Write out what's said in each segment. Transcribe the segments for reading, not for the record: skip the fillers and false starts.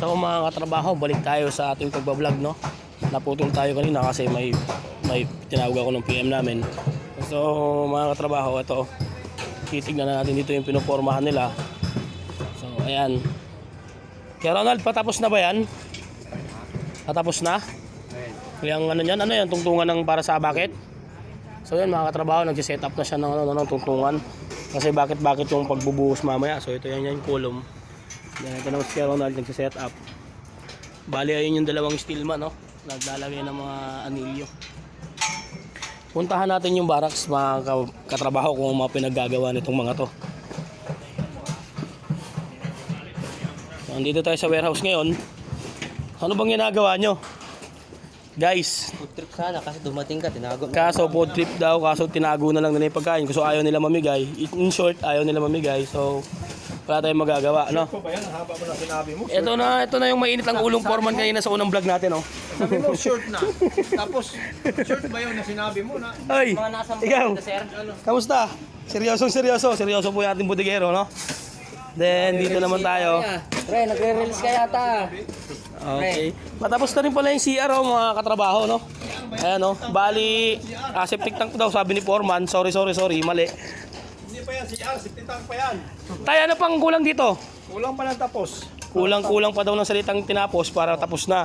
So mga katrabaho, balik tayo sa ating pagbablog, no? Naputol tayo kanina kasi may tinawag ako ng PM namin. So mga katrabaho, ito titignan na natin dito yung pinupormahan nila. So ayan. Kaya Ronald, patapos na ba yan? Patapos na? Yung ano yan? Ano yan? Tungtungan ng para sa bakit? So yan mga katrabaho, nagsiset up na siya ng tungtungan. Kasi bakit yung pagbubuhos mamaya. So ito yan yung column. Yan, ito naman si Ronald nagsiset up. Bali ayun yung dalawang steelman, no? Naglalagay ng mga anilyo. Puntahan natin yung barracks mga katrabaho kung mga pinaggagawa nitong mga to. So, andito tayo sa warehouse ngayon. Ano bang ginagawa nyo? Guys, Food trip sana kasi dumating ka, tinago. kaso food trip daw, kaso tinago na lang nila yung pagkain. Kaso ayaw nila mamigay. In short, ayaw nila mamigay. So, wala tayong magagawa, no? Ito ba yan? Ang haba mo na sinabi mo. Ito na yung mainit ang ulong foreman kanina sa unang vlog natin, oh. Sabi mo, short na. Tapos, short ba yun na sinabi mo na? Ay, Mga nasa ikaw, sir. kamusta? Seryoso po yung ating budigero, no? Then, dito naman tayo. Pre, nagre-release ka yata. Okay. Matapos na rin pala yung CR, oh, mga katrabaho, no? Ayan, no? Bali, septic tank daw, sabi ni Foreman. Sorry, mali. Hindi pa yan, CR, 60 tank pa yan. Tayo, ano pang kulang dito? Kulang pa lang tapos. Kulang pa daw ng salitang tinapos para tapos na.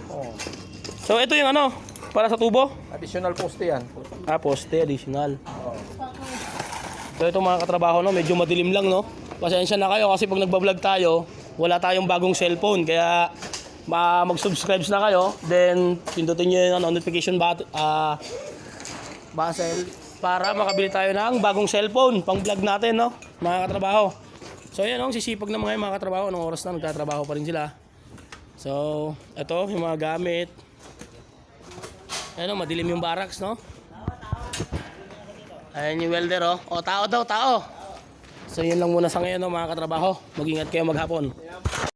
Oh. So, ito yung ano, para sa tubo? Additional poste yan. Poste, additional. So, ito mga katrabaho, no? Medyo madilim lang, no? Pasensya na kayo kasi pag nagbablog tayo, wala tayong bagong cellphone. Kaya, mag-subscribe na kayo. Then, pindutin nyo yung notification button, bell para makabili tayo ng bagong cellphone pang vlog natin, no? Mga katrabaho. So, yan, no? Sisipag na mga katrabaho. Anong oras na, nagtatrabaho pa rin sila. So, ito, yung mga gamit. Ayan, no? Madilim yung barracks, no? Ayan yung welder, oh. O, tao daw, tao. So, yun lang muna sa ngayon, no, mga katrabaho. Mag-ingat kayo maghapon.